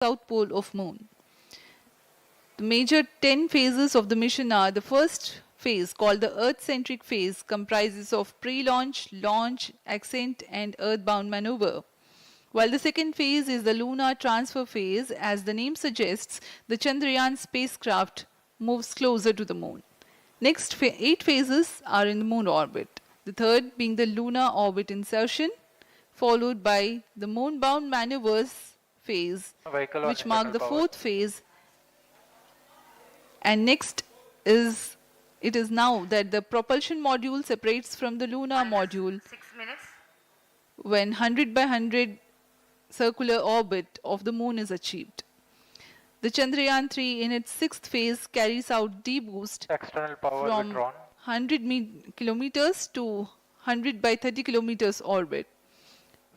south pole of moon. The major 10 phases of the mission are: the first phase, called the Earth-centric phase, comprises of pre-launch, launch, ascent and earthbound maneuver. While the second phase is the lunar transfer phase, as the name suggests, the Chandrayaan spacecraft moves closer to the moon. Next 8 phases are in the moon orbit. The third being the lunar orbit insertion, followed by the moon-bound maneuvers phase, which mark the fourth phase. And next is, it is now that the propulsion module separates from the lunar module 6 minutes. when 100 by 100 circular orbit of the moon is achieved. The Chandrayaan 3 in its sixth phase carries out D-boost External power from withdrawn. 100 kilometers to 100 by 30 kilometers orbit,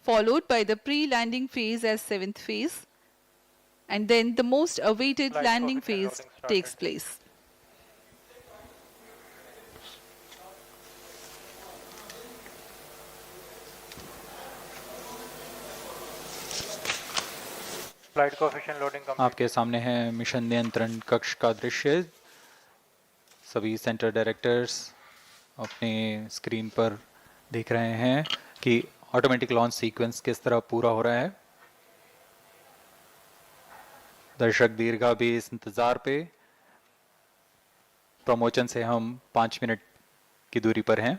followed by the pre-landing phase as seventh phase, and then the most awaited Flight landing coefficient phase loading started. takes place. Flight coefficient loading complete. आपके सामने है mission नियंत्रण कक्ष का दृश्य। सभी centre directors अपने screen पर देख रहे हैं कि ऑटोमेटिक लॉन्च सीक्वेंस किस तरह पूरा हो रहा है। दर्शक दीर्घा भी इस इंतजार पे। प्रमोशन से हम 5 मिनट की दूरी पर हैं।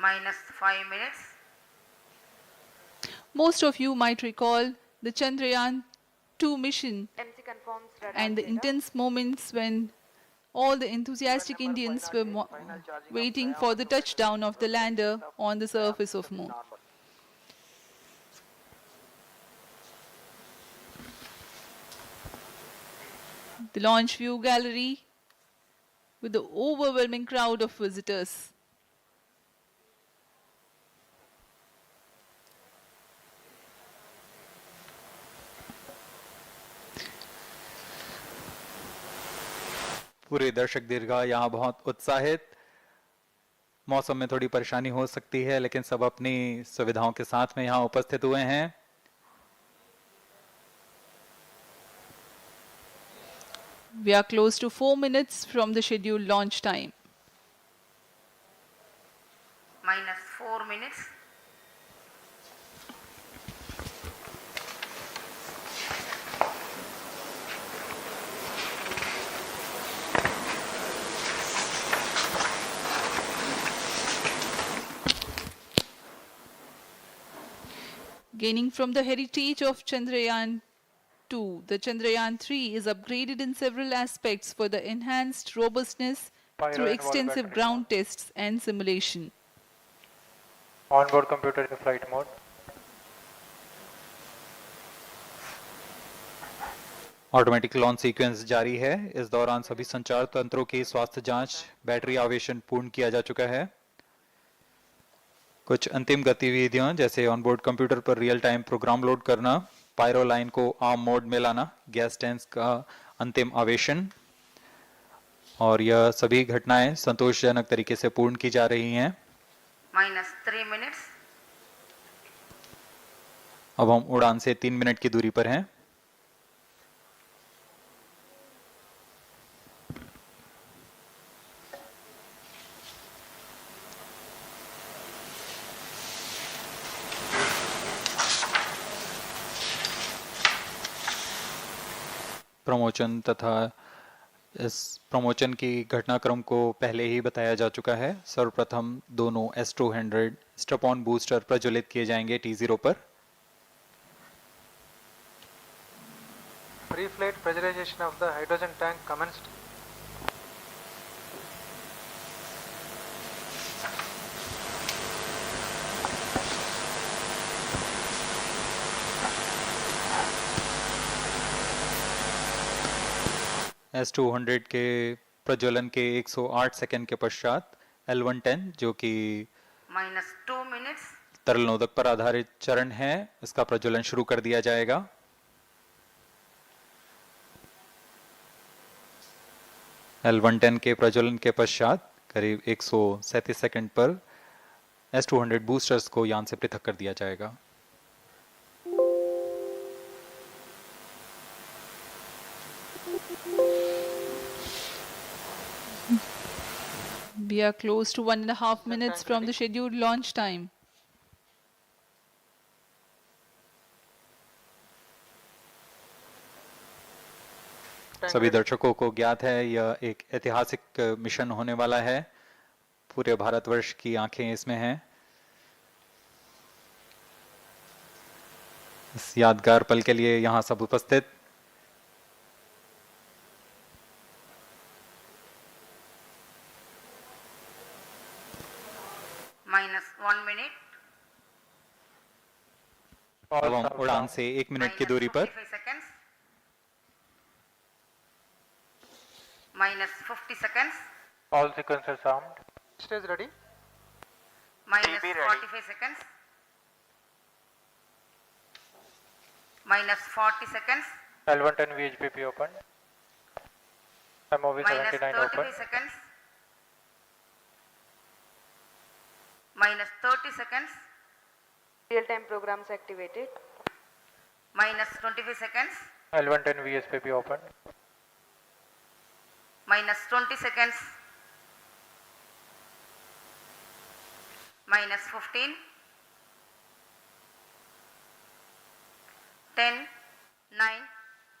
-5 minutes. Most of you might recall the Chandrayaan 2 mission MC confirms radar and the data. intense moments when all the enthusiastic Indians were waiting for the touchdown of the lander on the surface of moon. The launch view gallery with the overwhelming crowd of visitors. पूरे दर्शक दीर्घा यहाँ बहुत उत्साहित। मौसम में थोड़ी परेशानी हो सकती है, लेकिन सब अपनी सुविधाओं के साथ में यहाँ उपस्थित हुए हैं। We are close to 4 minutes from the scheduled launch time. -4 minutes. Gaining from the heritage of Chandrayaan 2, the Chandrayaan 3 is upgraded in several aspects for the enhanced robustness Pyro through and wall extensive battery ground tests and simulation. Onboard computer in flight mode. Automatic launch sequence जारी है। इस दौरान सभी संचार तंत्रों की स्वास्थ्य जांच, बैटरी आवेशन पूर्ण किया जा चुका है। कुछ अंतिम गतिविधियां जैसे ऑनबोर्ड कंप्यूटर पर रियल टाइम प्रोग्राम लोड करना, पायरो लाइन को आर्म मोड में लाना, गैस टैंक का अंतिम आवेशन, और यह सभी घटनाएं संतोषजनक तरीके से पूर्ण की जा रही हैं। -3 minutes. अब हम उड़ान से 3 मिनट की दूरी पर हैं। प्रमोशन तथा इस प्रमोशन की घटनाक्रम को पहले ही बताया जा चुका है। सर्वप्रथम दोनों S200 स्ट्रप-ऑन बूस्टर प्रज्वलित किए जाएंगे T0 पर। Pre-flight pressurization of the hydrogen tank commenced. S200 के प्रज्वलन के 108 सेकंड के पश्चात L110 जो कि -2 minutes. तरल नोदक पर आधारित चरण है, इसका प्रज्वलन शुरू कर दिया जाएगा। L110 के प्रज्वलन के पश्चात करीब 137 सेकंड पर S200 बूस्टर्स को यान से पृथक कर दिया जाएगा। We are close to 1.5 minutes from the scheduled launch time. सभी दर्शकों को ज्ञात है यह एक ऐतिहासिक मिशन होने वाला है। पूरे भारतवर्ष की आंखें इसमें हैं। इस यादगार पल के लिए यहां सब उपस्थित। -1 minute. अब हम उड़ान से 1 मिनट की दूरी पर -55 seconds. -50 seconds. All sequencers armed. Stage ready. -45 seconds. -40 seconds. L110 VHPP open. MOV 79 -35 open. seconds. -30 seconds. Real-time programs activated. -25 seconds. L110 VSPP open. -20 seconds. -15. 10, 9,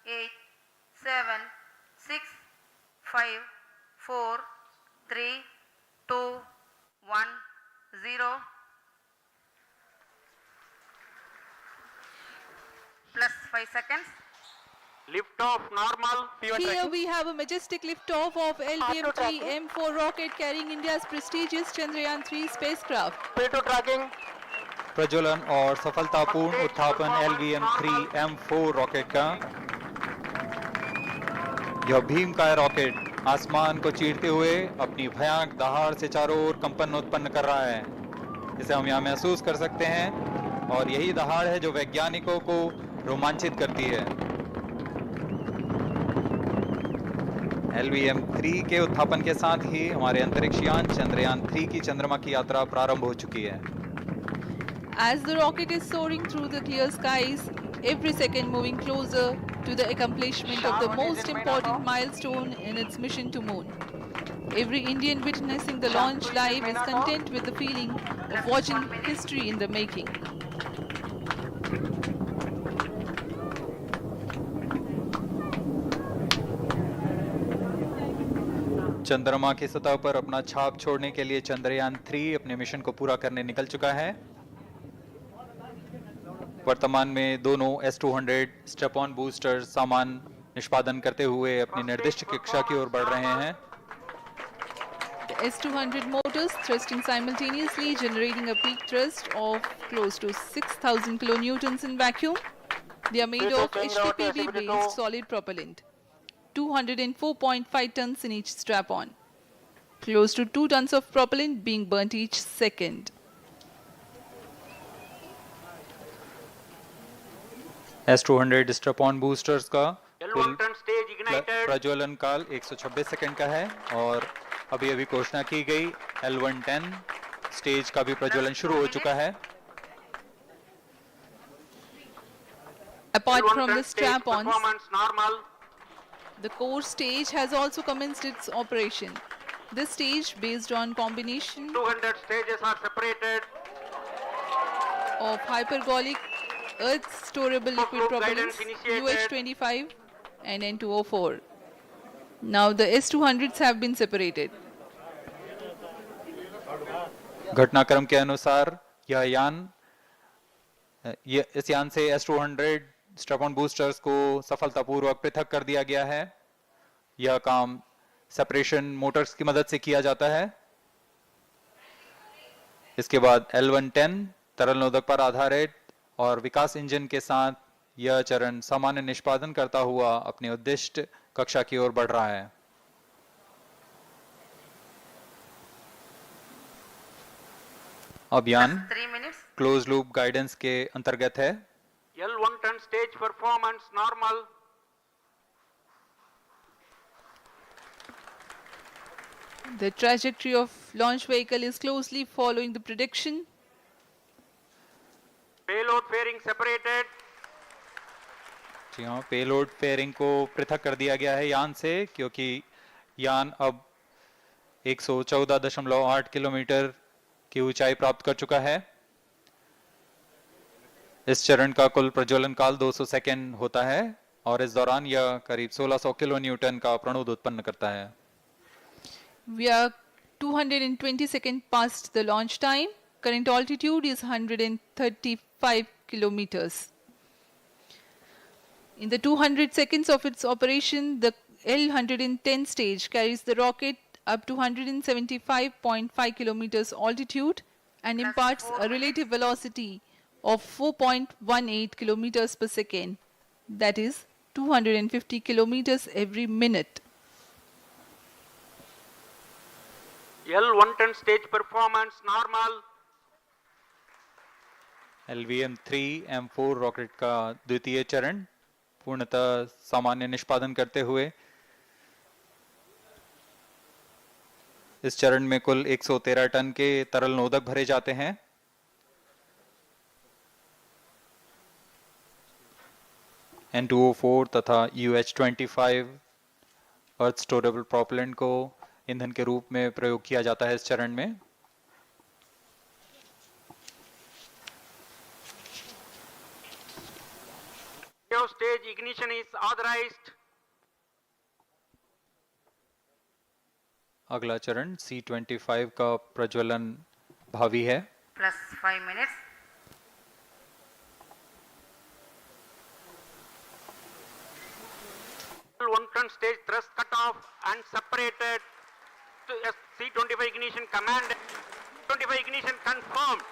8, 7, 6, 5, 4, 3, 2, 1, 0. Plus 5 seconds. Lift off normal. Here we have a majestic liftoff of LVM-3 M4 rocket carrying India's prestigious Chandrayaan-3 spacecraft. P2 tracking. प्रज्वलन और सफलतापूर्ण उत्थापन LVM-3 M4 rocket का। यह भीमकाय rocket आसमान को चीरते हुए अपनी भयानक दहाड़ से चारों ओर कंपन उत्पन्न कर रहा है। इसे हम यहाँ महसूस कर सकते हैं और यही दहाड़ है जो वैज्ञानिकों को रोमांचित करती है। LVM-3 के उत्थापन के साथ ही हमारे अंतरिक्ष यान चंद्रयान-3 की चंद्रमा की यात्रा प्रारंभ हो चुकी है। As the rocket is soaring through the clear skies, every second moving closer to the accomplishment of the most important milestone in its mission to moon. Every Indian witnessing the launch live is content with the feeling of watching history in the making. चंद्रमा की सतह पर अपना छाप छोड़ने के लिए चंद्रयान-3 अपने मिशन को पूरा करने निकल चुका है। वर्तमान में दोनों S-200 स्टेप ऑन बूस्टर सामान निष्पादन करते हुए अपनी निर्दिष्ट कक्षा की ओर बढ़ रहे हैं। The S-200 motors thrusting simultaneously, generating a peak thrust of close to 6,000 kilonewtons in vacuum. They are made of HPPV-based solid propellant, 204.5 tons in each strap-on, close to 2 tons of propellant being burnt each second. S-200 step on boosters का कुल L110 stage ignited. प्रज्वलन काल 126 second का है और अभी अभी घोषणा की गई L110 स्टेज का भी प्रज्वलन शुरू हो चुका है। Apart from the L110 stage strap-ons, performance normal. the core stage has also commenced its operation. This stage, based on combination 200 stages are separated. of hypergolic earth storable liquid Group propellants guidance initiated. UH-25 and N204. Now the S-200s have been separated. घटनाक्रम के अनुसार इस यान से S-200 step on boosters को सफलतापूर्वक पृथक कर दिया गया है। यह काम सेपरेशन मोटर्स की मदद से किया जाता है। इसके बाद L110 तरल नोदक पर आधारित और विकास इंजन के साथ यह चरण सामान्य निष्पादन करता हुआ अपने उद्दिष्ट कक्षा की ओर बढ़ रहा है। अभियान 3 minutes. क्लोज लूप गाइडेंस के अंतर्गत है। L110 stage performance normal. The trajectory of launch vehicle is closely following the prediction. Payload fairing separated. जी हाँ, पेलोड फेयरिंग को पृथक कर दिया गया है यान से, क्योंकि यान अब 114.8 किलोमीटर की ऊंचाई प्राप्त कर चुका है। इस चरण का कुल प्रज्वलन काल 200 सेकेंड होता है और इस दौरान यह करीब 1600 किलो न्यूटन का प्रणोद उत्पन्न करता है। We are 220 seconds past the launch time. Current altitude is 135 kilometers. In the 200 seconds of its operation, the L-110 stage carries the rocket up to 175.5 kilometers altitude and imparts a relative velocity of 4.18 kilometers per second. That is 250 kilometers every minute. L-110 stage performance normal. LVM-3 M4 rocket का द्वितीय चरण पूर्णतः सामान्य निष्पादन करते हुए इस चरण में कुल 113 टन के तरल नोदक भरे जाते हैं। N2O4 तथा UH-25 अर्थ स्टोरेबल प्रोपेलेंट को ईंधन के रूप में प्रयोग किया जाता है इस चरण में। Stage ignition is authorized. अगला चरण C-25 का प्रज्वलन भावी है। plus 5 minutes. L-110 stage thrust cut off and separated to C-25 ignition command. 25 ignition confirmed.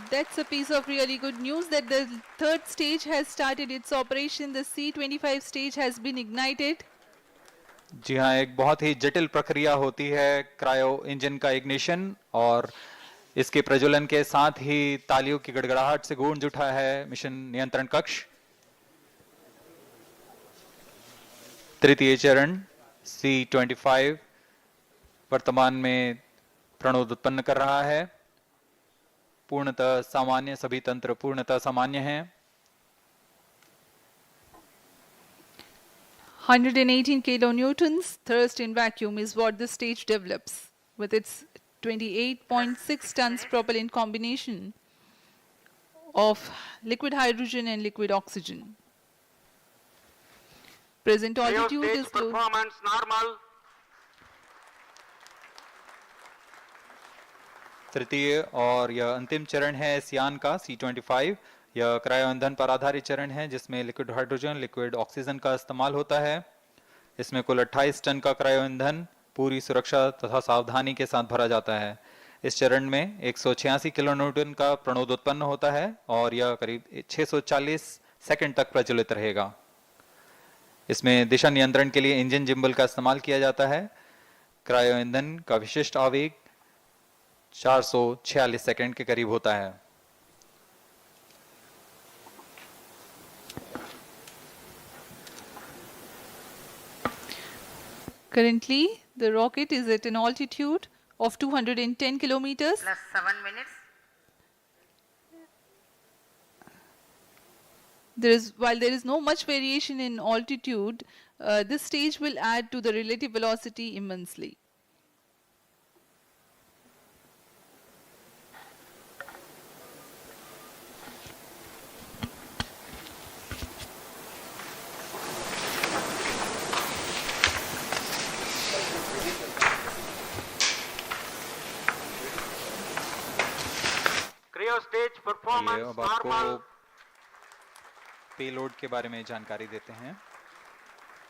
That's a piece of really good news that the third stage has started its operation. The C-25 stage has been ignited. जी हाँ, एक बहुत ही जटिल प्रक्रिया होती है cryo engine का ignition, और इसके प्रज्वलन के साथ ही तालियों की गड़गड़ाहट से गूंज उठा है मिशन नियंत्रण कक्ष। तृतीय चरण C-25 वर्तमान में प्रणोद उत्पन्न कर रहा है। पूर्णतः सामान्य, सभी तंत्र पूर्णतः सामान्य हैं। 118 kilonewtons thrust in vacuum is what the stage develops with its 28.6 tons propellant combination of liquid hydrogen and liquid oxygen. Present altitude Stage is close. performance normal. तृतीय और यह अंतिम चरण है इस यान का C-25। यह क्रायो ईंधन पर आधारित चरण है जिसमें लिक्विड हाइड्रोजन, लिक्विड ऑक्सीजन का इस्तेमाल होता है। इसमें कुल 28 टन का क्रायो ईंधन पूरी सुरक्षा तथा सावधानी के साथ भरा जाता है। इस चरण में 186 किलो न्यूटन का प्रणोद उत्पन्न होता है और यह करीब 640 सेकंड तक प्रज्वलित रहेगा। इसमें दिशा नियंत्रण के लिए इंजन जिम्बल का इस्तेमाल किया जाता है। क्रायो ईंधन का विशिष्ट आवेग 446 सेकंड के करीब होता है। Currently, the rocket is at an altitude of 210 kilometers. plus 7 minutes. While there is no much variation in altitude, this stage will add to the relative velocity immensely. Cryo stage आइए performance अब आपको normal. Payload के बारे में जानकारी देते हैं।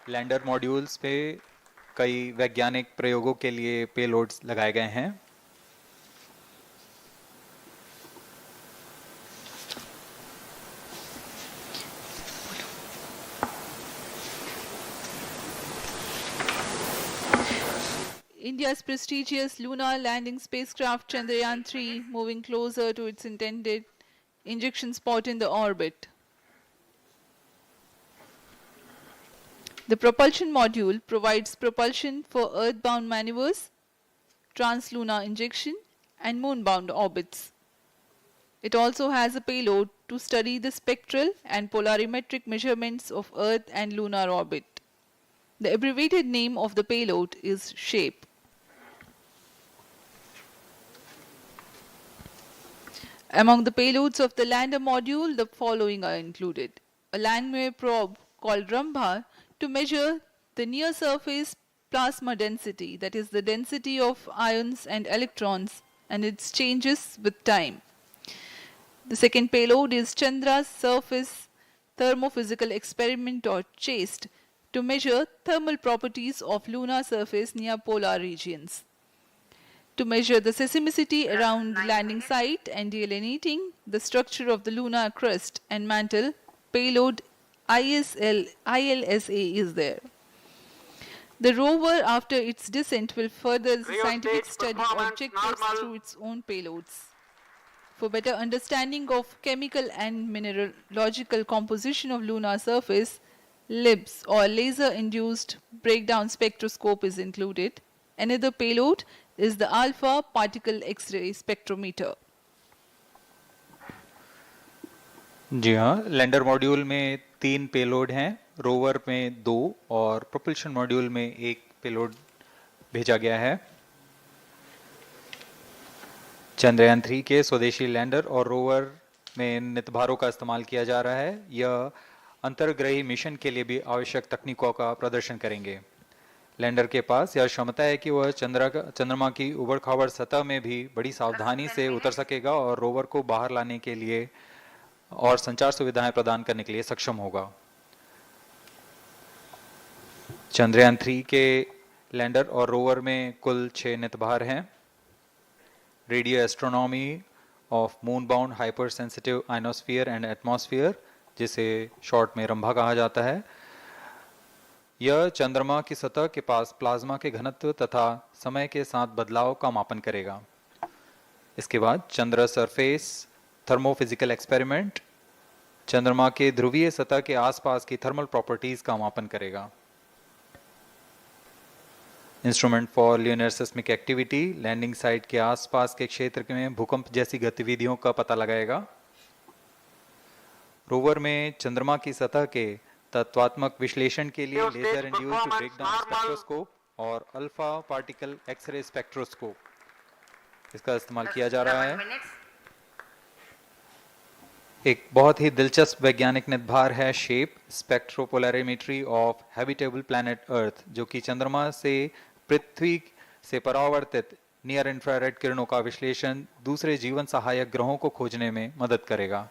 Lander modules पे कई वैज्ञानिक प्रयोगों के लिए पेलोड्स लगाए गए हैं। India's prestigious lunar landing spacecraft Chandrayaan-3 moving closer to its intended injection spot in the orbit. The propulsion module provides propulsion for earthbound maneuvers, translunar injection, and moonbound orbits. It also has a payload to study the spectral and polarimetric measurements of Earth and lunar orbit. The abbreviated name of the payload is SHAPE. Among the payloads of the lander module, the following are included. A landwehr probe called Rambha to measure the near-surface plasma density, that is the density of ions and electrons, and its changes with time. The second payload is Chandra's Surface Thermophysical Experiment, or CHASTE, to measure thermal properties of lunar surface near polar regions. To measure the seismicity around the landing site and delineating the structure of the lunar crust and mantle, payload ILSA is there. The rover, after its descent, will further the scientific study objectives through its own payloads. For better understanding of chemical and mineralogical composition of lunar surface, LIBS, or laser-induced breakdown spectroscope, is included. Another payload is the alpha particle X-ray spectrometer. जी हाँ, lander module में 3 payload हैं, rover में 2 और propulsion module में 1 payload भेजा गया है। चंद्रयान 3 के स्वदेशी लैंडर और रोवर में नितभारों का इस्तेमाल किया जा रहा है। यह अंतर्ग्रही मिशन के लिए भी आवश्यक तकनीकों का प्रदर्शन करेंगे। लैंडर के पास यह क्षमता है कि वह चंद्रमा की उबड़-खाबड़ सतह में भी बड़ी सावधानी से उतर सकेगा और रोवर को बाहर लाने के लिए और संचार सुविधाएं प्रदान करने के लिए सक्षम होगा। चंद्रयान 3 के लैंडर और रोवर में कुल 6 नितभार हैं। Radio astronomy of moon bound hyper sensitive ionosphere and atmosphere, जिसे शॉर्ट में रंभा कहा जाता है, यह चंद्रमा की सतह के पास प्लाज्मा के घनत्व तथा समय के साथ बदलाव का मापन करेगा। इसके बाद चंद्र सरफेस थर्मोफिजिकल एक्सपेरिमेंट चंद्रमा के ध्रुवीय सतह के आसपास की थर्मल प्रॉपर्टीज का मापन करेगा। Instrument for lunar seismic activity landing site के आसपास के क्षेत्र में भूकंप जैसी गतिविधियों का पता लगाएगा। रोवर में चंद्रमा की सतह के तत्वात्मक विश्लेषण के लिए लेजर इंड्यूस्ड ब्रेकडाउन स्पेक्ट्रोस्कोप और अल्फा पार्टिकल एक्सरे स्पेक्ट्रोस्कोप इसका इस्तेमाल किया जा रहा है। एक बहुत ही दिलचस्प वैज्ञानिक निर्धार है shape स्पेक्ट्रोपोलैरिमेट्री of habitable planet earth, जो कि चंद्रमा से पृथ्वी से परावर्तित नियर इंफ्रारेड किरणों का विश्लेषण दूसरे जीवन सहायक ग्रहों को खोजने में मदद करेगा।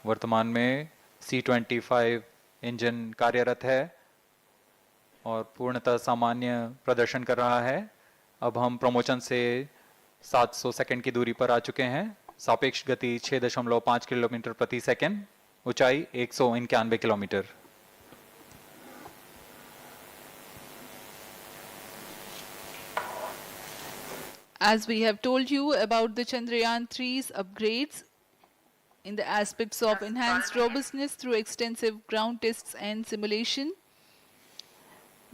वर्तमान में C-25 इंजन कार्यरत है और पूर्णतः सामान्य प्रदर्शन कर रहा है। अब हम प्रमोशन से 700 सेकंड की दूरी पर आ चुके हैं। सापेक्ष गति 6.5 किलोमीटर प्रति सेकंड, ऊंचाई 191 kilometre. As we have told you about the Chandrayaan 3's upgrades in the aspects of enhanced robustness through extensive ground tests and simulation.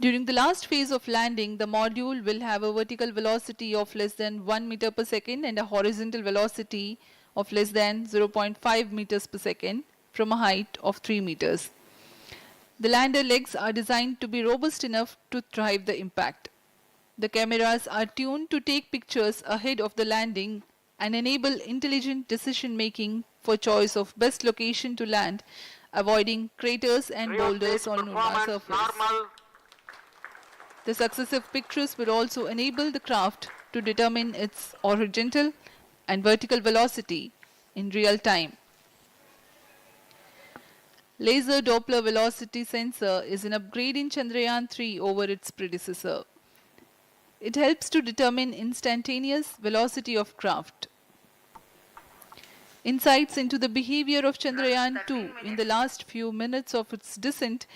During the last phase of landing, the module will have a vertical velocity of less than 1 meter per second and a horizontal velocity of less than 0.5 meters per second from a height of 3 meters. The lander legs are designed to be robust enough to drive the impact. The cameras are tuned to take pictures ahead of the landing and enable intelligent decision making for choice of best location to land, avoiding craters and boulders on lunar surface. The successive pictures will also enable the craft to determine its horizontal and vertical velocity in real time. Laser Doppler velocity sensor is an upgrade in Chandrayaan 3 over its predecessor. It helps to determine instantaneous velocity of craft. Insights into the behavior of Chandrayaan 2 in the last few minutes of its descent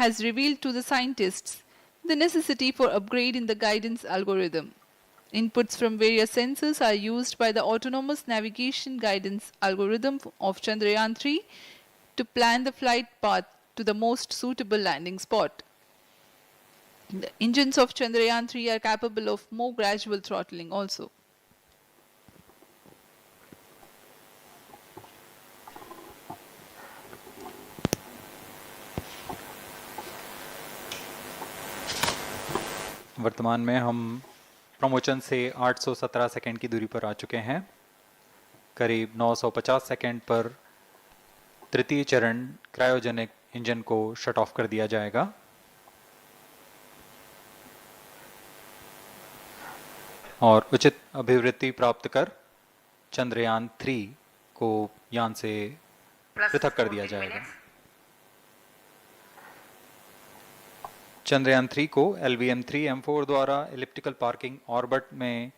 has revealed to the scientists the necessity for upgrade in the guidance algorithm. Inputs from various sensors are used by the autonomous navigation guidance algorithm of Chandrayaan 3 to plan the flight path to the most suitable landing spot. The engines of Chandrayaan-3 are capable of more gradual throttling also. वर्तमान में हम promotion से 817 second की दूरी पर आ चुके हैं। करीब 950 सेकंड पर तृतीय चरण क्रायोजेनिक इंजन को शट ऑफ कर दिया जाएगा और उचित अभिवृद्धि प्राप्त कर चंद्रयान 3 को यान से पृथक कर दिया जाएगा। चंद्रयान 3 को LVM-3M4 द्वारा एलिप्टिकल पार्किंग ऑर्बिट में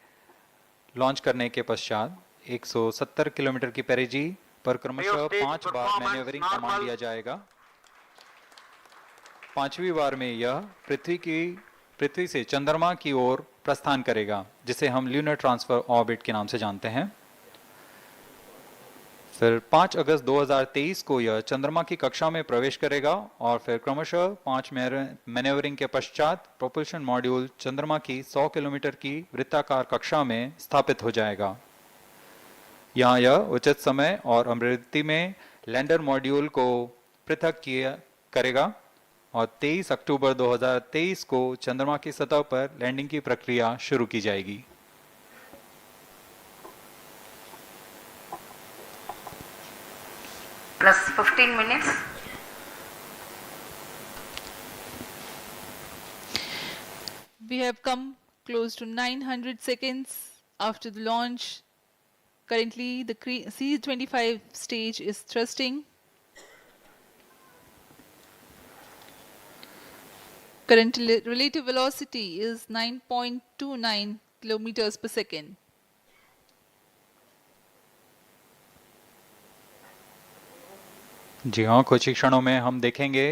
लॉन्च करने के पश्चात 170 किलोमीटर की पेरिजी पर क्रमशः 5 बार मैन्यूवरिंग कमांड दिया जाएगा। 5वीं बार में यह पृथ्वी से चंद्रमा की ओर प्रस्थान करेगा, जिसे हम ल्यूनर ट्रांसफर ऑर्बिट के नाम से जानते हैं। फिर 5 अगस्त 2023 को यह चंद्रमा की कक्षा में प्रवेश करेगा और फिर क्रमशः 5 मैन्यूवरिंग के पश्चात प्रोपल्शन मॉड्यूल चंद्रमा की 100 किलोमीटर की वृत्ताकार कक्षा में स्थापित हो जाएगा। यहाँ यह उचित समय और अभिवृद्धि में लैंडर मॉड्यूल को पृथक करेगा और 23 अक्टूबर 2023 को चंद्रमा की सतह पर लैंडिंग की प्रक्रिया शुरू की जाएगी। Plus 15 minutes. We have come close to 900 seconds after the launch. Currently, the C-25 stage is thrusting. Current relative velocity is 9.29 kilometers per second. जी हाँ, कुछ ही क्षणों में हम देखेंगे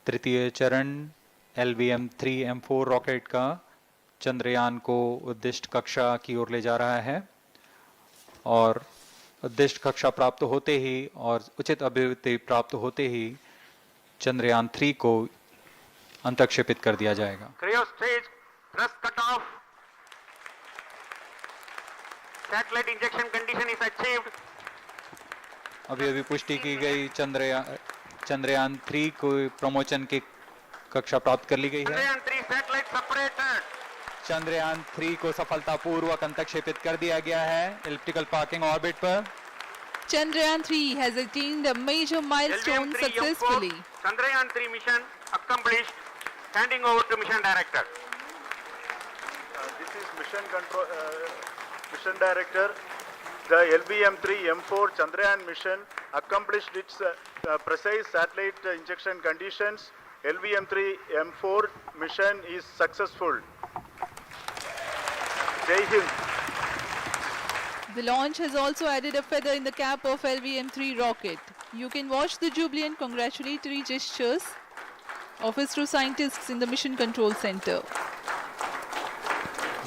तृतीय चरण LVM-3M4 रॉकेट का चंद्रयान को उद्दिष्ट कक्षा की ओर ले जा रहा है और उद्दिष्ट कक्षा प्राप्त होते ही और उचित अभिवृद्धि प्राप्त होते ही चंद्रयान 3 को अंतक्षेपित कर दिया जाएगा। Cryo stage thrust cutoff. Satellite injection condition is achieved. अभी पुष्टि की गई चंद्रयान 3 को प्रमोशन की कक्षा प्राप्त कर ली गई है। Chandrayaan 3 satellite separated. चंद्रयान 3 को सफलतापूर्वक अंतक्षेपित कर दिया गया है एलिप्टिकल पार्किंग ऑर्बिट पर। Chandrayaan 3 has attained a major milestone successfully. Chandrayaan 3 mission accomplished. Handing over to mission director. This is mission director. The LVM-3M4 Chandrayaan mission accomplished its precise satellite injection conditions. LVM-3M4 mission is successful. Jai Hind. The launch has also added a feather in the cap of LVM-3 rocket. You can watch the jubilant congratulatory gestures of ISRO scientists in the Mission Control Center.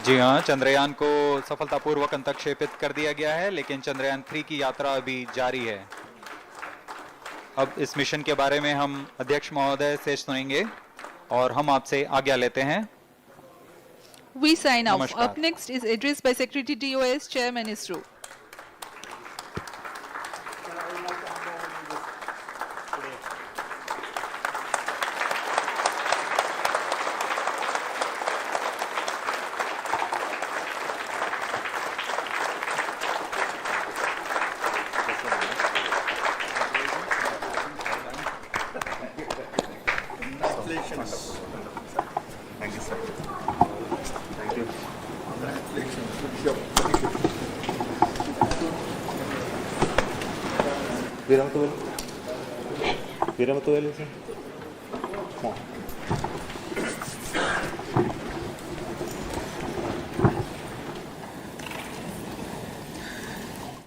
जी हाँ, चंद्रयान को सफलतापूर्वक अंतक्षेपित कर दिया गया है, लेकिन चंद्रयान 3 की यात्रा अभी जारी है। अब इस मिशन के बारे में हम अध्यक्ष महोदय से सुनेंगे और हम आपसे आज्ञा लेते हैं। We sign off. नमस्कार। Up next is address by Secretary DOS, Chairman ISRO.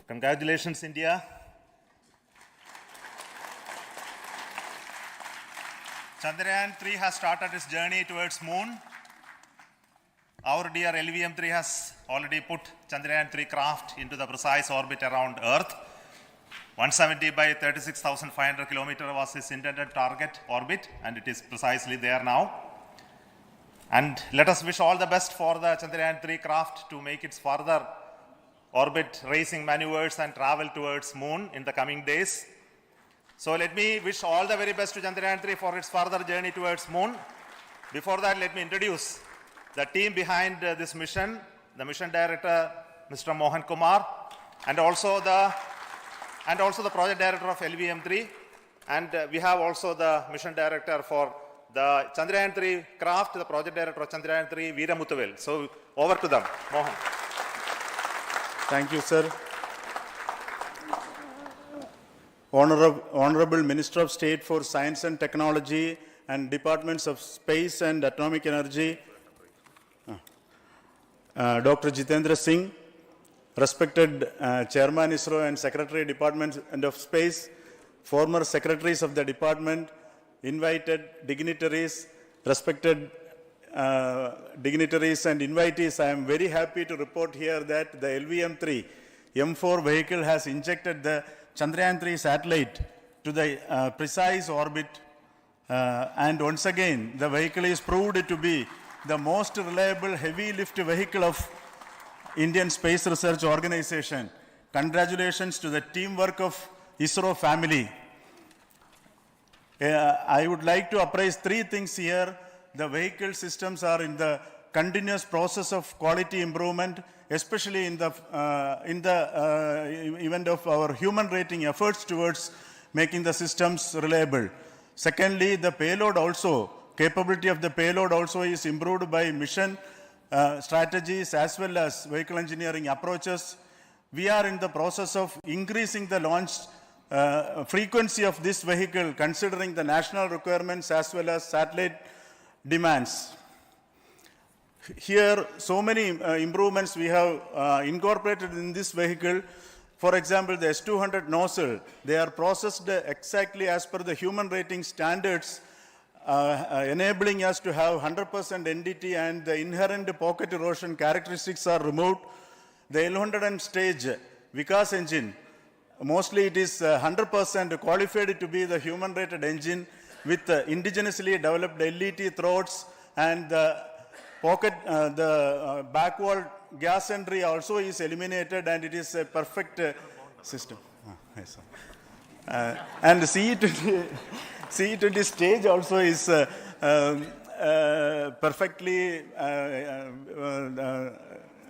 Congratulations, India. Chandrayaan 3 has started its journey towards moon. Our dear LVM-3 has already put Chandrayaan 3 craft into the precise orbit around Earth. 170 by 36,500 kilometer was his intended target orbit, and it is precisely there now. And let us wish all the best for the Chandrayaan-3 craft to make its further orbit racing maneuvers and travel towards moon in the coming days. So let me wish all the very best to Chandrayaan-3 for its further journey towards moon. Before that, let me introduce the team behind this mission, the mission director, Mr. Mohan Kumar, and also the project director of LVM3, and we have also the mission director for the Chandrayaan-3 craft, the project director of Chandrayaan-3, Veera Muthuvel. So over to them, Mohan. Thank you, sir. Honorable Minister of State for Science and Technology and Departments of Space and Atomic Energy, Dr. Jitendra Singh, respected Chairman ISRO and Secretary Department of Space, former secretaries of the department, invited dignitaries, respected dignitaries and invitees, I am very happy to report here that the LVM-3 M4 vehicle has injected the Chandrayaan-3 satellite to the precise orbit, and once again the vehicle is proved to be the most reliable heavy lift vehicle of Indian Space Research Organization. Congratulations to the teamwork of ISRO family. I would like to appraise three things here. The vehicle systems are in the continuous process of quality improvement, especially in the event of our human rating efforts towards making the systems reliable. Secondly, the payload also, capability of the payload also is improved by mission strategies as well as vehicle engineering approaches. We are in the process of increasing the launch frequency of this vehicle considering the national requirements as well as satellite demands. Here, so many improvements we have incorporated in this vehicle. For example, the S200 nozzle, they are processed exactly as per the human rating standards, enabling us to have 100% NDT, and the inherent pocket erosion characteristics are removed. The L100 stage Vikas engine, mostly it is 100% qualified to be the human rated engine with indigenously developed LET throats, and the pocket, the back wall gas entry also is eliminated, and it is a perfect system. Yes, and the CE20 stage also is perfectly,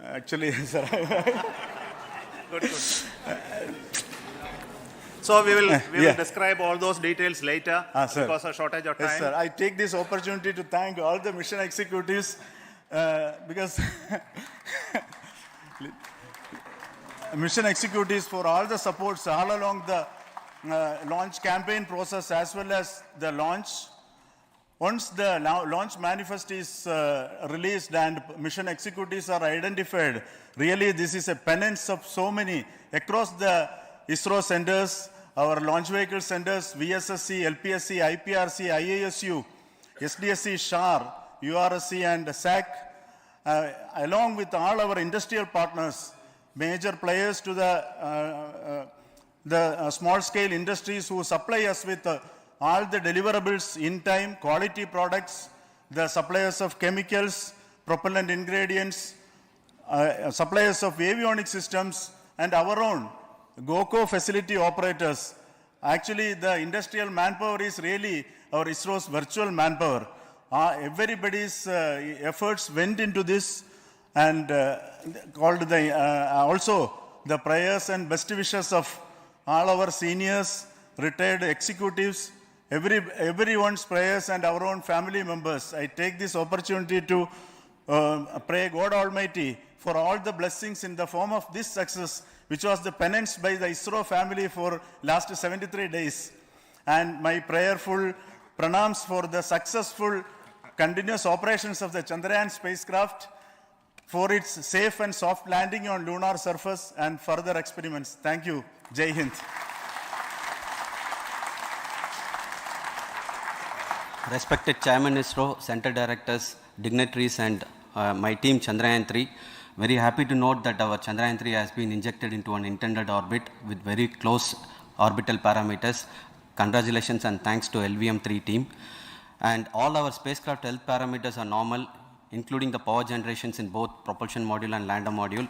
actually, sir. Good. So we will describe all those details later because of shortage of time. Yes, sir. I take this opportunity to thank all the mission executives because mission executives for all the supports all along the launch campaign process as well as the launch. Once the launch manifest is released and mission executives are identified, really this is a penance of so many across the ISRO centers, our launch vehicle centers, VSSC, LPSC, IPRC, IASU, SDSC, SHAR, URSC and SAC, along with all our industrial partners, major players to the small-scale industries who supply us with all the deliverables in time, quality products, the suppliers of chemicals, propellant ingredients, suppliers of avionics systems, and our own GOCO facility operators. Actually, the industrial manpower is really our ISRO's virtual manpower. Everybody's efforts went into this, and also the prayers and best wishes of all our seniors, retired executives, everyone's prayers and our own family members. I take this opportunity to pray God Almighty for all the blessings in the form of this success, which was the penance by the ISRO family for last 73 days. And my prayerful pranams for the successful continuous operations of the Chandrayaan spacecraft, for its safe and soft landing on lunar surface and further experiments. Thank you. Jai Hind. Respected Chairman ISRO, Center Directors, dignitaries and my team Chandrayaan-3, very happy to note that our Chandrayaan-3 has been injected into an intended orbit with very close orbital parameters. Congratulations and thanks to LVM-3 team. And all our spacecraft health parameters are normal, including the power generations in both propulsion module and lander module.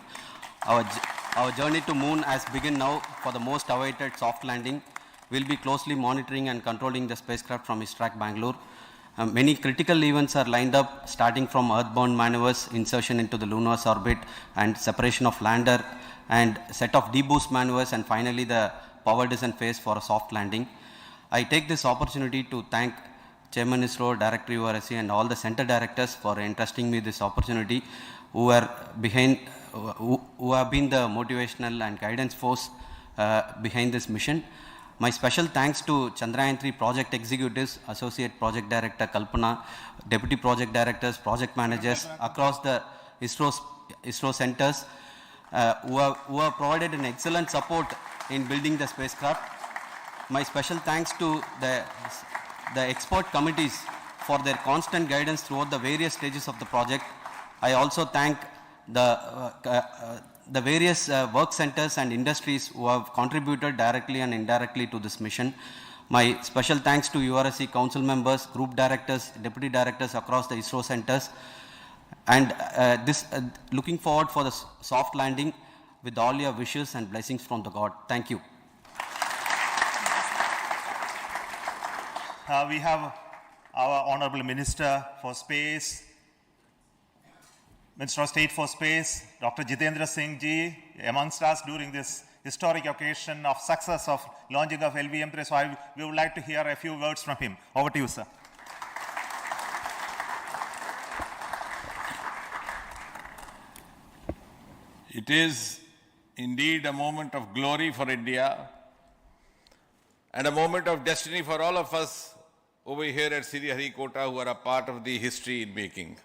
Our journey to moon has begun now for the most awaited soft landing. We'll be closely monitoring and controlling the spacecraft from ISRAC Bangalore. Many critical events are lined up, starting from earthbound maneuvers, insertion into the lunar orbit, and separation of lander, and set of deboost maneuvers, and finally the power descent phase for a soft landing. I take this opportunity to thank Chairman ISRO, Director URSC, and all the center directors for entrusting me this opportunity, who have been the motivational and guidance force behind this mission. My special thanks to Chandrayaan-3 project executives, Associate Project Director Kalpana, Deputy Project Directors, Project Managers across the ISRO centers who have provided an excellent support in building the spacecraft. My special thanks to the expert committees for their constant guidance throughout the various stages of the project. I also thank the various work centers and industries who have contributed directly and indirectly to this mission. My special thanks to URSC council members, group directors, deputy directors across the ISRO centers, and looking forward for the soft landing with all your wishes and blessings from the God. Thank you. We have our Honorable Minister for Space, Minister of State for Space, Dr. Jitendra Singh ji, amongst us during this historic occasion of success of launching of LVM-3. So we would like to hear a few words from him. Over to you, sir. It is indeed a moment of glory for India and a moment of destiny for all of us over here at Sriharikota who are a part of the history in making.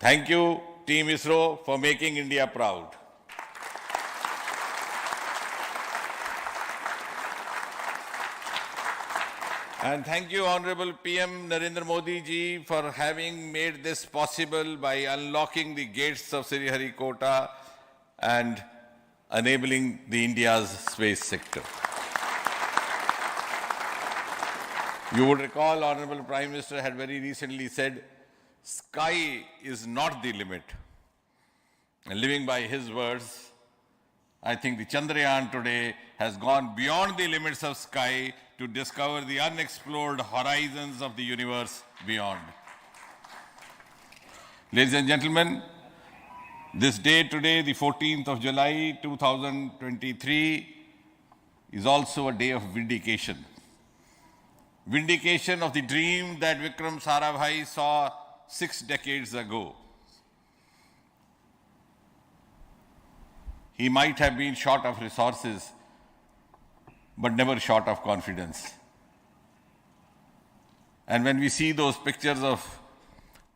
Thank you, Team ISRO, for making India proud. And thank you, Honorable PM Narendra Modi ji, for having made this possible by unlocking the gates of Sriharikota and enabling the India's space sector. You would recall, Honorable Prime Minister had very recently said, sky is not the limit. And living by his words, I think the Chandrayaan today has gone beyond the limits of sky to discover the unexplored horizons of the universe beyond. Ladies and gentlemen, this day today, the 14th of July 2023, is also a day of vindication. Vindication of the dream that Vikram Sarabhai saw 6 decades ago. He might have been short of resources, but never short of confidence. And when we see those pictures of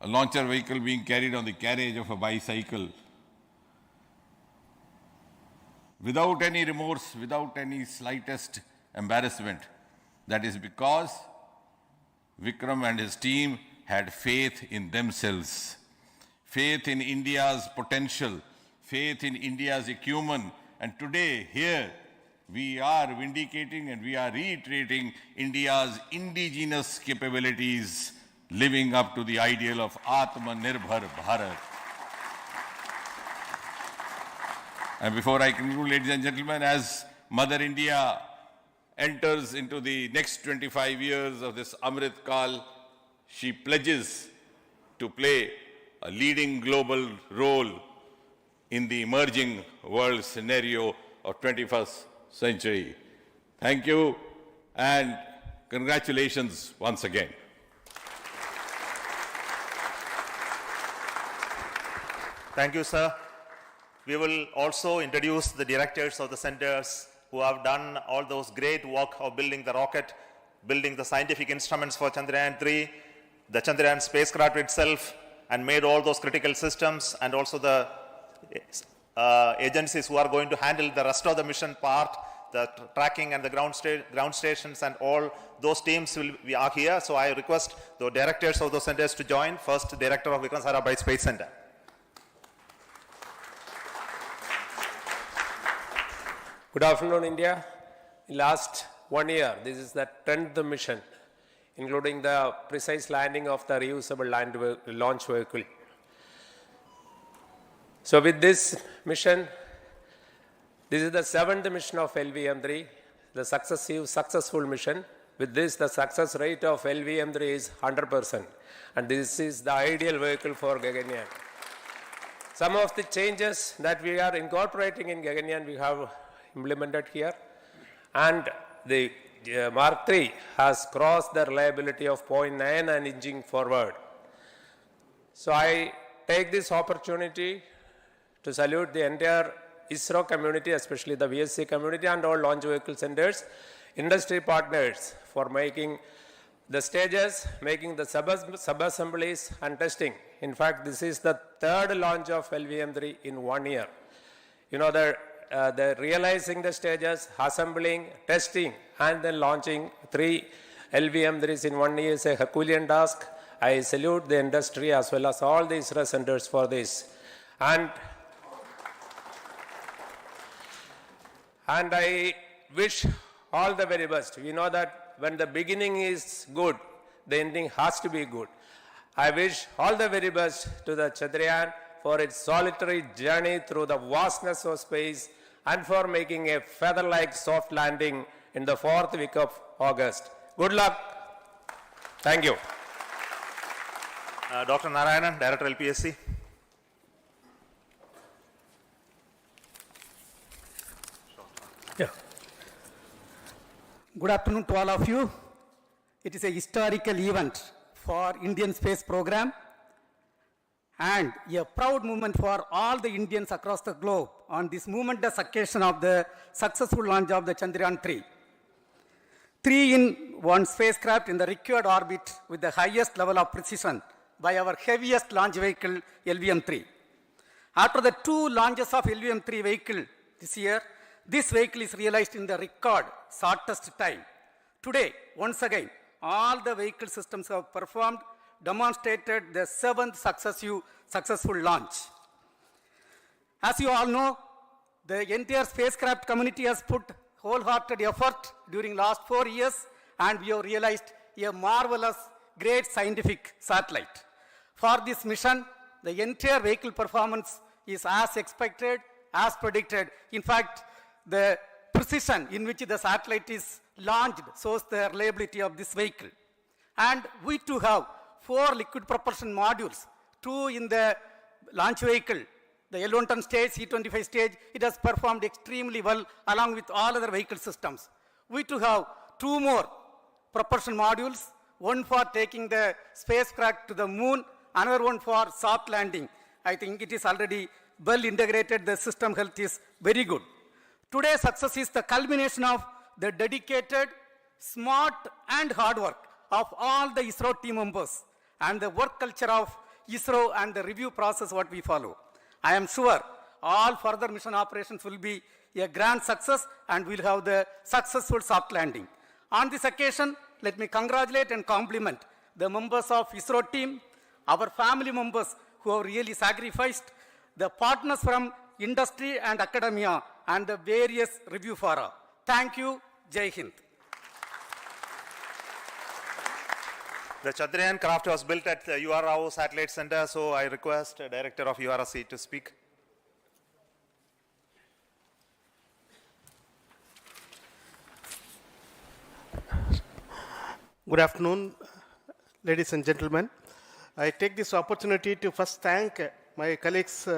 a launcher vehicle being carried on the carriage of a bicycle, without any remorse, without any slightest embarrassment, that is because Vikram and his team had faith in themselves, faith in India's potential, faith in India's acumen. And today, here, we are vindicating and we are reiterating India's indigenous capabilities, living up to the ideal of Atmanirbhar Bharat. And before I conclude, ladies and gentlemen, as Mother India enters into the next 25 years of this Amrit Kal, she pledges to play a leading global role in the emerging world scenario of 21st century. Thank you and congratulations once again. Thank you, sir. We will also introduce the directors of the centers who have done all those great work of building the rocket, building the scientific instruments for Chandrayaan-3, the Chandrayaan spacecraft itself, and made all those critical systems, and also the agencies who are going to handle the rest of the mission part, the tracking and the ground stations, and all those teams are here. So I request the directors of those centers to join. First, Director of Vikram Sarabhai Space Center. Good afternoon, India. In last 1 year, this is the 10th mission, including the precise landing of the reusable launch vehicle. So with this mission, this is the 7th mission of LVM-3, the successful mission. With this, the success rate of LVM-3 is 100%, and this is the ideal vehicle for Gaganyaan. Some of the changes that we are incorporating in Gaganyaan, we have implemented here, and the Mark III has crossed the reliability of 0.9 and inching forward. So I take this opportunity to salute the entire ISRO community, especially the VSC community and all launch vehicle centers, industry partners for making the stages, making the sub-assemblies and testing. In fact, this is the 3rd launch of LVM-3 in 1 year. You know, the realizing the stages, assembling, testing, and then launching 3 LVM-3s in 1 year is a Herculean task. I salute the industry as well as all the ISRO centers for this. And I wish all the very best. We know that when the beginning is good, the ending has to be good. I wish all the very best to the Chandrayaan for its solitary journey through the vastness of space and for making a feather-like soft landing in the 4th week of August. Good luck. Thank you. Dr. Narayanan, Director LPSC. Yeah. Good afternoon to all of you. It is a historical event for Indian space program and a proud moment for all the Indians across the globe on this momentous occasion of the successful launch of the Chandrayaan-3. 3-in-1 spacecraft in the required orbit with the highest level of precision by our heaviest launch vehicle, LVM-3. After the 2 launches of LVM-3 vehicle this year, this vehicle is realized in the record shortest time. Today, once again, all the vehicle systems have performed, demonstrated the 7th successful launch. As you all know, the entire spacecraft community has put wholehearted effort during last 4 years, and we have realized a marvelous, great scientific satellite. For this mission, the entire vehicle performance is as expected, as predicted. In fact, the precision in which the satellite is launched shows the reliability of this vehicle. And we too have 4 liquid propulsion modules, 2 in the launch vehicle. The L110 stage, C25 stage, it has performed extremely well along with all other vehicle systems. We too have 2 more propulsion modules, one for taking the spacecraft to the moon, another one for soft landing. I think it is already well integrated, the system health is very good. Today's success is the culmination of the dedicated, smart and hard work of all the ISRO team members and the work culture of ISRO and the review process what we follow. I am sure all further mission operations will be a grand success and we'll have the successful soft landing. On this occasion, let me congratulate and compliment the members of ISRO team, our family members who have really sacrificed, the partners from industry and academia, and the various review fora. Thank you. Jai Hind. The Chandrayaan craft was built at the URO Satellite Center, so I request the Director of URC to speak. Good afternoon, ladies and gentlemen. I take this opportunity to first thank my colleagues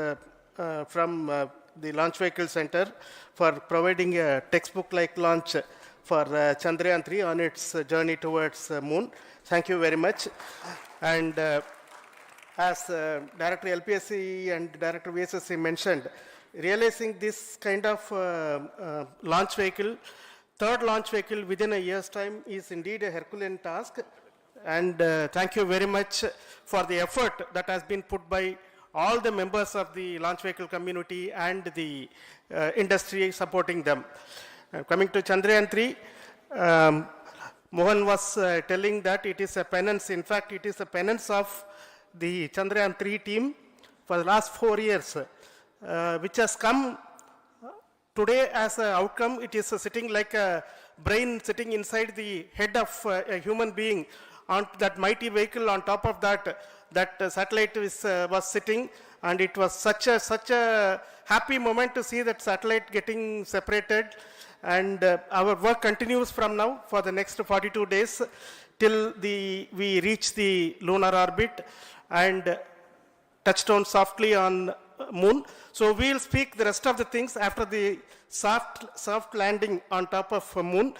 from the Launch Vehicle Center for providing a textbook-like launch for Chandrayaan-3 on its journey towards moon. Thank you very much. And as Director LPSC and Director VSSC mentioned, realizing this kind of launch vehicle, 3rd launch vehicle within a year's time is indeed a Herculean task. And thank you very much for the effort that has been put by all the members of the launch vehicle community and the industry supporting them. Coming to Chandrayaan-3, Mohan was telling that it is a penance. In fact, it is a penance of the Chandrayaan-3 team for the last 4 years, which has come today as an outcome, it is sitting like a brain sitting inside the head of a human being. On that mighty vehicle, on top of that, satellite was sitting, and it was such a happy moment to see that satellite getting separated. And our work continues from now for the next 42 days till we reach the lunar orbit and touchdown softly on moon. So we will speak the rest of the things after the soft landing on top of moon.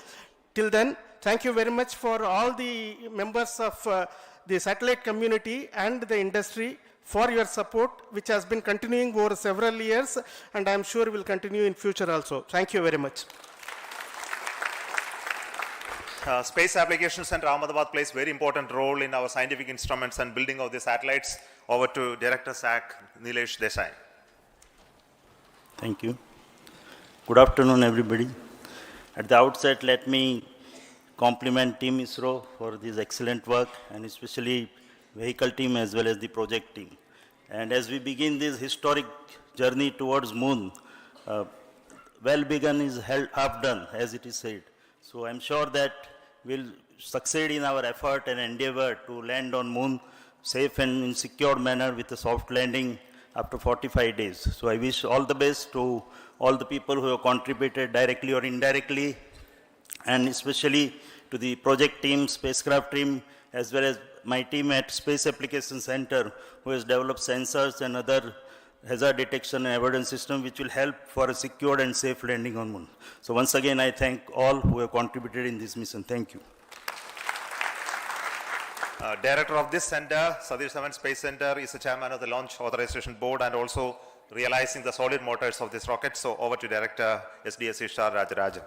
Till then, thank you very much for all the members of the satellite community and the industry for your support, which has been continuing over several years, and I am sure will continue in future also. Thank you very much. Space Applications Center Ahmedabad plays very important role in our scientific instruments and building of the satellites. Over to Director SAC, Nilesh Desai. Thank you. Good afternoon, everybody. At the outset, let me compliment Team ISRO for this excellent work, and especially vehicle team as well as the project team. And as we begin this historic journey towards moon, well begun is half done, as it is said. So I'm sure that we'll succeed in our effort and endeavor to land on moon safe and in secure manner with a soft landing after 45 days. So I wish all the best to all the people who have contributed directly or indirectly, and especially to the project team, spacecraft team, as well as my team at Space Application Center, who has developed sensors and other hazard detection and avoidance system, which will help for a secured and safe landing on moon. So once again, I thank all who have contributed in this mission. Thank you. Director of this center, Satish Dhawan Space Center, is the chairman of the Launch Authorization Board and also realizing the solid motors of this rocket. So over to Director SDSC Shah Rajarajan.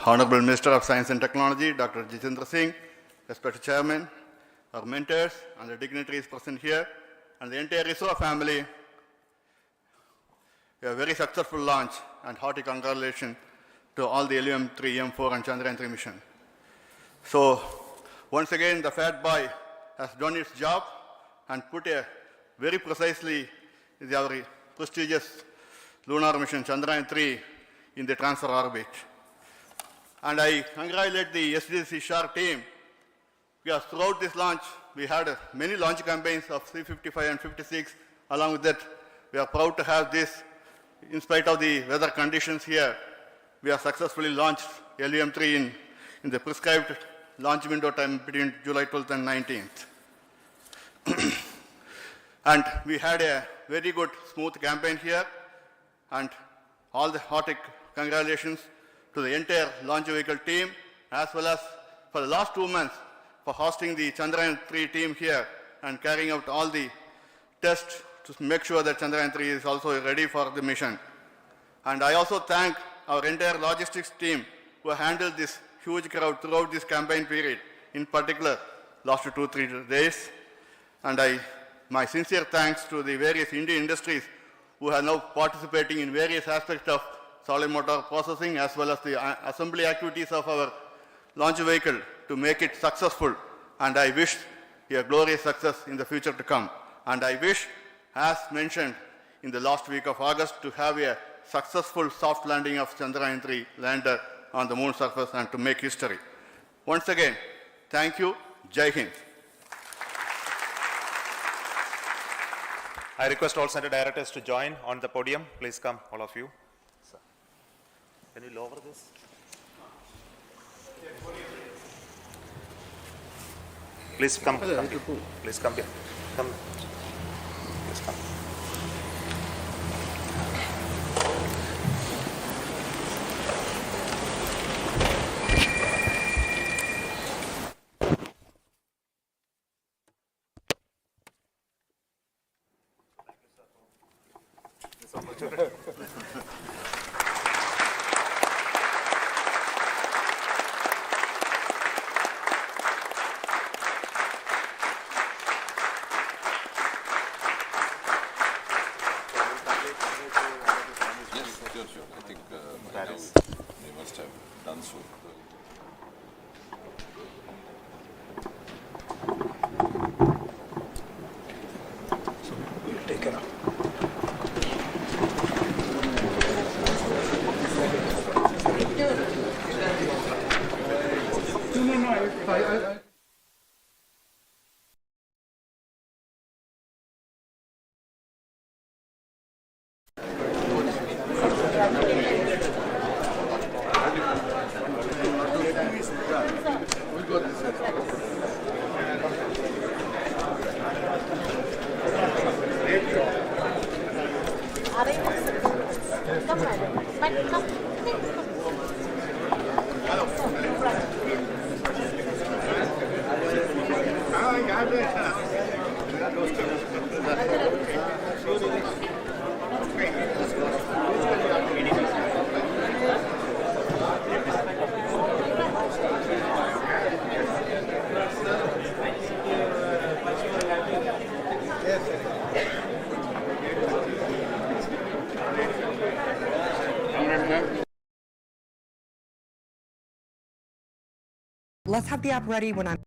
Honorable Minister of Science and Technology, Dr. Jitendra Singh, respected Chairman, our mentors and the dignitaries present here, and the entire ISRO family, a very successful launch and hearty congratulations to all the LVM-3, M4 and Chandrayaan-3 mission. So, once again, the Fat Boy has done its job and put a very precisely our prestigious lunar mission Chandrayaan-3 in the transfer orbit. And I congratulate the SDSC SHAR team, because throughout this launch, we had many launch campaigns of 355 and 56. Along with that, we are proud to have this. In spite of the weather conditions here, we have successfully launched LVM-3 in the prescribed launch window time between July 12th and 19th. And we had a very good, smooth campaign here, and all the hearty congratulations to the entire launch vehicle team, as well as for the last 2 months for hosting the Chandrayaan-3 team here and carrying out all the tests to make sure that Chandrayaan-3 is also ready for the mission. And I also thank our entire logistics team who handled this huge crowd throughout this campaign period, in particular last 2-3 days. And my sincere thanks to the various Indian industries who are now participating in various aspects of solid motor processing as well as the assembly activities of our launch vehicle to make it successful. And I wish a glorious success in the future to come. And I wish, as mentioned in the last week of August, to have a successful soft landing of Chandrayaan-3 lander on the moon surface and to make history. Once again, thank you. Jai Hind. I request all center directors to join on the podium. Please come, all of you. Can you lower this? Please come here. Please come here. Come. Please come. Let's have the app ready when I'm